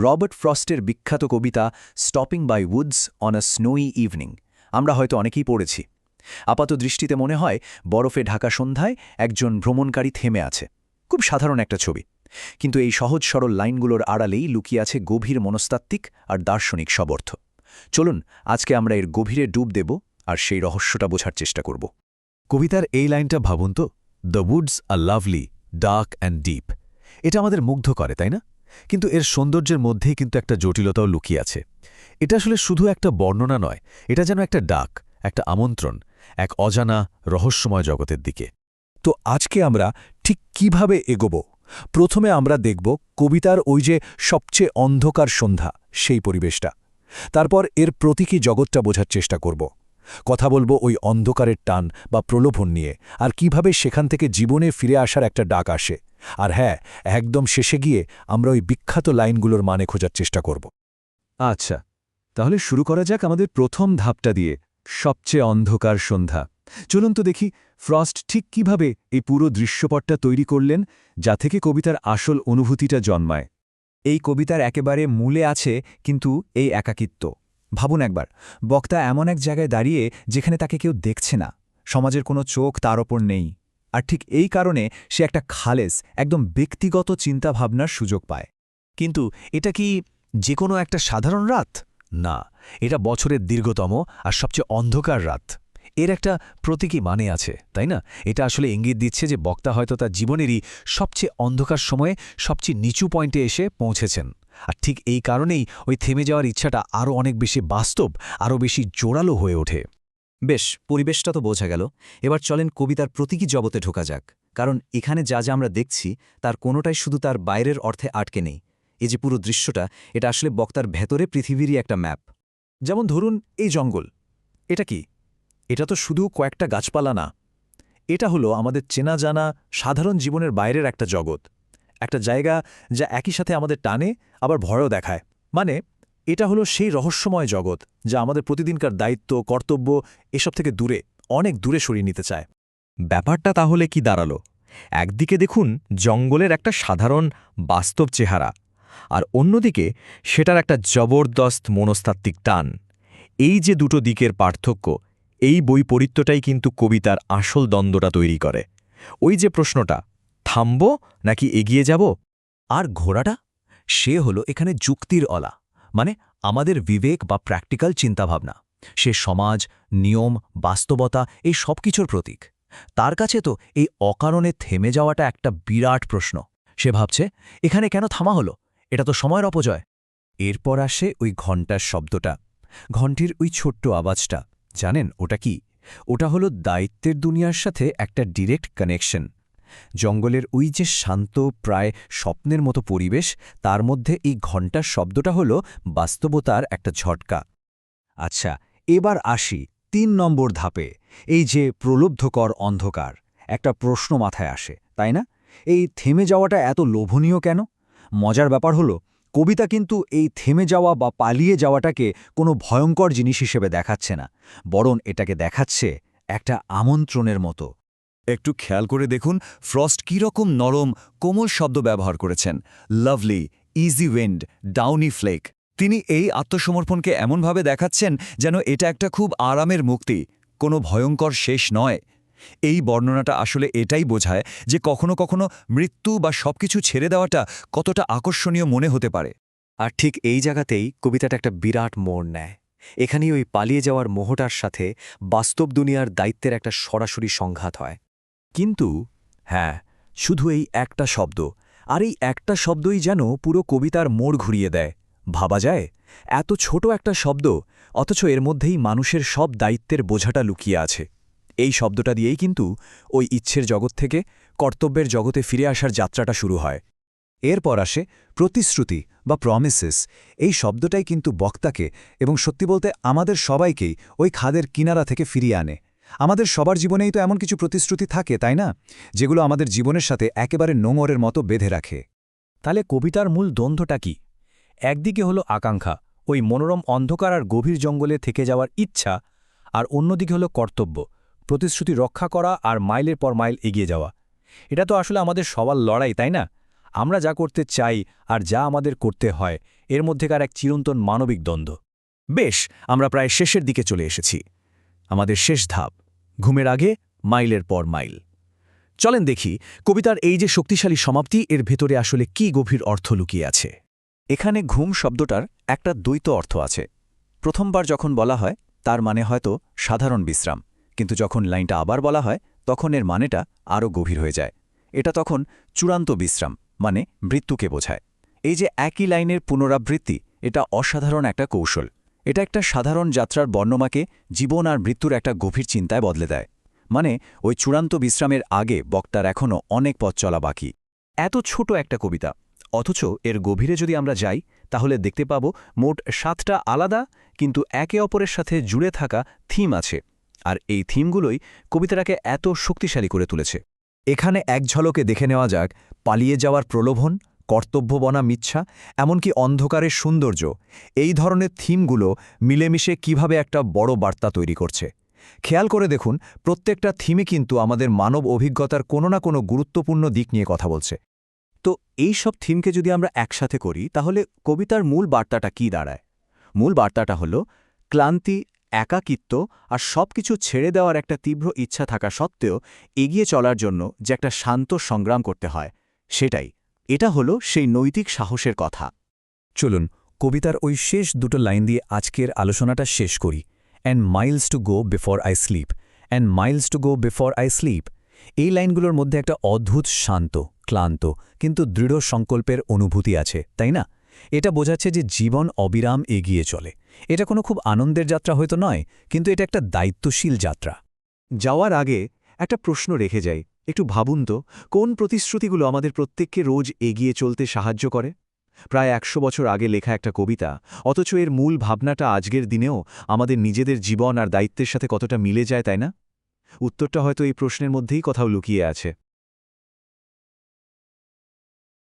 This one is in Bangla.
রবার্ট ফ্রস্টের বিখ্যাত কবিতা stopping by woods on a snowy evening আমরা হয়তো অনেকেই পড়েছি। আপাত দৃষ্টিতে মনে হয় বরফে ঢাকা সন্ধ্যায় একজন ভ্রমণকারী থেমে আছে। খুব সাধারণ একটা ছবি, কিন্তু এই সহজ সরল লাইনগুলোর আড়ালেই লুকিয়ে আছে গভীর মনস্তাত্ত্বিক আর দার্শনিক সবর্থ। চলুন আজকে আমরা এর গভীরে ডুব দেব আর সেই রহস্যটা বোঝার চেষ্টা করব। কবিতার এই লাইনটা ভাবুন তো, the woods are lovely, dark and deep. এটা আমাদের মুগ্ধ করে, তাই না? কিন্তু এর সৌন্দর্যের মধ্যেই কিন্তু একটা জটিলতাও লুকিয়ে আছে। এটা আসলে শুধু একটা বর্ণনা নয়, এটা যেন একটা ডাক, একটা আমন্ত্রণ, এক অজানা রহস্যময় জগতের দিকে। তো আজকে আমরা ঠিক কিভাবে এগোব? প্রথমে আমরা দেখব কবিতার ওই যে সবচেয়ে অন্ধকার সন্ধ্যা, সেই পরিবেশটা। তারপর এর প্রতীকী জগৎটা বোঝার চেষ্টা করব। কথা বলবো ওই অন্ধকারের টান বা প্রলোভন নিয়ে, আর কিভাবে সেখান থেকে জীবনে ফিরে আসার একটা ডাক আসে। আর হ্যাঁ, একদম শেষে গিয়ে আমরা ওই বিখ্যাত লাইনগুলোর মানে খোঁজার চেষ্টা করব। আচ্ছা, তাহলে শুরু করা যাক আমাদের প্রথম ধাপটা দিয়ে, সবচেয়ে অন্ধকার সন্ধ্যা। চলুন তো দেখি ফ্রস্ট ঠিক কিভাবে এই পুরো দৃশ্যপটটা তৈরি করলেন, যা থেকে কবিতার আসল অনুভূতিটা জন্মায়। এই কবিতার একেবারে মূলে আছে কিন্তু এই একাকিত্ব। ভাবুন একবার, বক্তা এমন এক জায়গায় দাঁড়িয়ে যেখানে তাকে কেউ দেখছে না, সমাজের কোনো চোখ তার ওপর নেই। আর ঠিক এই কারণে সে একটা খালেস, একদম ব্যক্তিগত চিন্তাভাবনার সুযোগ পায়। কিন্তু এটা কি যে কোনো একটা সাধারণ রাত? না, এটা বছরের দীর্ঘতম আর সবচেয়ে অন্ধকার রাত। এর একটা প্রতীকী মানে আছে, তাই না? এটা আসলে ইঙ্গিত দিচ্ছে যে বক্তা হয়তো তার জীবনেরই সবচেয়ে অন্ধকার সময়ে সবচেয়ে নিচু পয়েন্টে এসে পৌঁছেছেন। আর ঠিক এই কারণেই ওই থেমে যাওয়ার ইচ্ছাটা আরও অনেক বেশি বাস্তব, আরও বেশি জোরালো হয়ে ওঠে। বেশ, পরিবেশটা তো বোঝা গেল। এবার চলেন কবিতার প্রতীকী জগতে ঢোকা যাক। কারণ এখানে যা যা আমরা দেখছি তার কোনোটাই শুধু তার বাইরের অর্থে আটকে নেই। এই যে পুরো দৃশ্যটা, এটা আসলে বক্তার ভেতরে পৃথিবীরই একটা ম্যাপ। যেমন ধরুন এই জঙ্গল, এটা কি? এটা তো শুধু কয়েকটা গাছপালা না, এটা হলো আমাদের চেনা জানা সাধারণ জীবনের বাইরের একটা জগৎ, একটা জায়গা যা একই সাথে আমাদের টানে আবার ভয়ও দেখায়। মানে এটা হলো সেই রহস্যময় জগৎ যা আমাদের প্রতিদিনকার দায়িত্ব, কর্তব্য এসব থেকে দূরে, অনেক দূরে সরিয়ে নিতে চায়। ব্যাপারটা তাহলে কি দাঁড়ালো? একদিকে দেখুন জঙ্গলের একটা সাধারণ বাস্তব চেহারা, আর অন্যদিকে সেটার একটা জবরদস্ত মনস্তাত্ত্বিক টান। এই যে দুটো দিকের পার্থক্য, এই বৈপরীত্যটাই কিন্তু কবিতার আসল দ্বন্দ্বটা তৈরি করে। ওই যে প্রশ্নটা, থামব নাকি এগিয়ে যাব? আর ঘোড়াটা, সে হলো এখানে যুক্তির অলা, মানে আমাদের বিবেক বা প্র্যাকটিক্যাল চিন্তাভাবনা। সে সমাজ, নিয়ম, বাস্তবতা এই সব কিছুর প্রতীক। তার কাছে তো এই অকারণে থেমে যাওয়াটা একটা বিরাট প্রশ্ন। সে ভাবছে, এখানে কেন থামা হলো? এটা তো সময়ের অপচয়। এরপর আসে ওই ঘণ্টার শব্দটা, ঘণ্টির ওই ছোট্ট আওয়াজটা। জানেন ওটা কি? ওটা হলো দায়িত্বের দুনিয়ার সাথে একটা ডিরেক্ট কানেকশন। জঙ্গলের ওই যে শান্ত, প্রায় স্বপ্নের মতো পরিবেশ, তার মধ্যে এই ঘণ্টার শব্দটা হলো বাস্তবতার একটা ঝটকা। আচ্ছা, এবার আসি ৩ নম্বর ধাপে, এই যে প্রলুব্ধকর অন্ধকার। একটা প্রশ্ন মাথায় আসে, তাই না? এই থেমে যাওয়াটা এত লোভনীয় কেন? মজার ব্যাপার হলো, কবিতা কিন্তু এই থেমে যাওয়া বা পালিয়ে যাওয়াটাকে কোনো ভয়ঙ্কর জিনিস হিসেবে দেখাচ্ছে না, বরং এটাকে দেখাচ্ছে একটা আমন্ত্রণের মতো। একটু খেয়াল করে দেখুন ফ্রস্ট কীরকম নরম, কোমল শব্দ ব্যবহার করেছেন। Lovely, easy wind, downy flake. তিনি এই আত্মসমর্পণকে এমনভাবে দেখাচ্ছেন যেন এটা একটা খুব আরামের মুক্তি, কোনো ভয়ঙ্কর শেষ নয়। এই বর্ণনাটা আসলে এটাই বোঝায় যে কখনো কখনো মৃত্যু বা সবকিছু ছেড়ে দেওয়াটা কতটা আকর্ষণীয় মনে হতে পারে। আর ঠিক এই জায়গাতেই কবিতাটা একটা বিরাট মোড় নেয়। এখানেই ওই পালিয়ে যাওয়ার মোহটার সাথে বাস্তব দুনিয়ার দায়িত্বের একটা সরাসরি সংঘাত হয়। কিন্তু হ্যাঁ, শুধু এই একটা শব্দ, আর এই একটা শব্দই যেন পুরো কবিতার মোড় ঘুরিয়ে দেয়। ভাবা যায়, এত ছোট একটা শব্দ, অথচ এর মধ্যেই মানুষের সব দায়িত্বের বোঝাটা লুকিয়ে আছে। এই শব্দটা দিয়েই কিন্তু ওই ইচ্ছের জগৎ থেকে কর্তব্যের জগতে ফিরে আসার যাত্রাটা শুরু হয়। এরপর আসে প্রতিশ্রুতি বা প্রমিসেস। এই শব্দটাই কিন্তু বক্তাকে এবং সত্যি বলতে আমাদের সবাইকেই ওই খাদের কিনারা থেকে ফিরিয়ে আনে। আমাদের সবার জীবনেই তো এমন কিছু প্রতিশ্রুতি থাকে, তাই না? যেগুলো আমাদের জীবনের সাথে একেবারে নোঙরের মতো বেঁধে রাখে। তাহলে কবিতার মূল দ্বন্দ্বটা কি? একদিকে হলো আকাঙ্ক্ষা, ওই মনোরম অন্ধকার আর গভীর জঙ্গলে থেকে যাওয়ার ইচ্ছা, আর অন্যদিকে হলো কর্তব্য, প্রতিশ্রুতি রক্ষা করা আর মাইলের পর মাইল এগিয়ে যাওয়া। এটা তো আসলে আমাদের সবার লড়াই, তাই না? আমরা যা করতে চাই আর যা আমাদের করতে হয় এর মধ্যেকার এক চিরন্তন মানবিক দ্বন্দ্ব। বেশ, আমরা প্রায় শেষের দিকে চলে এসেছি। আমাদের শেষ ধাপ, ঘুমের আগে মাইলের পর মাইল। চলেন দেখি কবিতার এই যে শক্তিশালী সমাপ্তি, এর ভেতরে আসলে কি গভীর অর্থ লুকিয়ে আছে। এখানে ঘুম শব্দটার একটা দ্বৈত অর্থ আছে। প্রথমবার যখন বলা হয় তার মানে হয়তো সাধারণ বিশ্রাম, কিন্তু যখন লাইনটা আবার বলা হয় তখন এর মানেটা আরও গভীর হয়ে যায়। এটা তখন চূড়ান্ত বিশ্রাম, মানে মৃত্যুকে বোঝায়। এই যে একই লাইনের পুনরাবৃত্তি, এটা অসাধারণ একটা কৌশল। এটা একটা সাধারণ যাত্রার বর্ণমাকে জীবন আর মৃত্যুর একটা গভীর চিন্তায় বদলে দেয়। মানে ওই চূড়ান্ত বিশ্রামের আগে বক্তার এখনও অনেক পথ চলা বাকি। এত ছোট একটা কবিতা, অথচ এর গভীরে যদি আমরা যাই তাহলে দেখতে পাব মোট 7টা আলাদা কিন্তু একে অপরের সাথে জুড়ে থাকা থিম আছে। আর এই থিমগুলোই কবিতাটাকে এত শক্তিশালী করে তুলেছে। এখানে এক ঝলকে দেখে নেওয়া যাক পালিয়ে যাওয়ার প্রলোভন, কর্তব্য বনা মিথ্যা, এমনকি অন্ধকারের সৌন্দর্য, এই ধরনের থিমগুলো মিলেমিশে কিভাবে একটা বড় বার্তা তৈরি করছে। খেয়াল করে দেখুন, প্রত্যেকটা থিমে কিন্তু আমাদের মানব অভিজ্ঞতার কোনো না কোনো গুরুত্বপূর্ণ দিক নিয়ে কথা বলছে। তো এই সব থিমকে যদি আমরা একসাথে করি তাহলে কবিতার মূল বার্তাটা কি দাঁড়ায়? মূল বার্তাটা হলো ক্লান্তি, একাকিত্ব আর সবকিছু ছেড়ে দেওয়ার একটা তীব্র ইচ্ছা থাকা সত্ত্বেও এগিয়ে চলার জন্য যে একটা শান্ত সংগ্রাম করতে হয়, সেটাই। এটা হলো সেই নৈতিক সাহসের কথা। চলুন কবিতার ওই শেষ দুটো লাইন দিয়ে আজকের আলোচনাটা শেষ করি। And Miles to go before I sleep, and Miles to go before I sleep. এই লাইনগুলোর মধ্যে একটা অদ্ভুত শান্ত, ক্লান্ত কিন্তু দৃঢ় সংকল্পের অনুভূতি আছে, তাই না? এটা বোঝাচ্ছে যে জীবন অবিরাম এগিয়ে চলে। এটা কোনো খুব আনন্দের যাত্রা হয়তো নয়, কিন্তু এটা একটা দায়িত্বশীল যাত্রা। যাওয়ার আগে একটা প্রশ্ন রেখে যাই, একটু ভাবুন তো, কোন প্রতিশ্রুতিগুলো আমাদের প্রত্যেককে রোজ এগিয়ে চলতে সাহায্য করে? প্রায় 100 বছর আগে লেখা একটা কবিতা, অথচ এর মূল ভাবনাটা আজকের দিনেও আমাদের নিজেদের জীবন আর দায়িত্বের সাথে কতটা মিলে যায়, তাই না? উত্তরটা হয়তো এই প্রশ্নের মধ্যেই কোথাও লুকিয়ে আছে।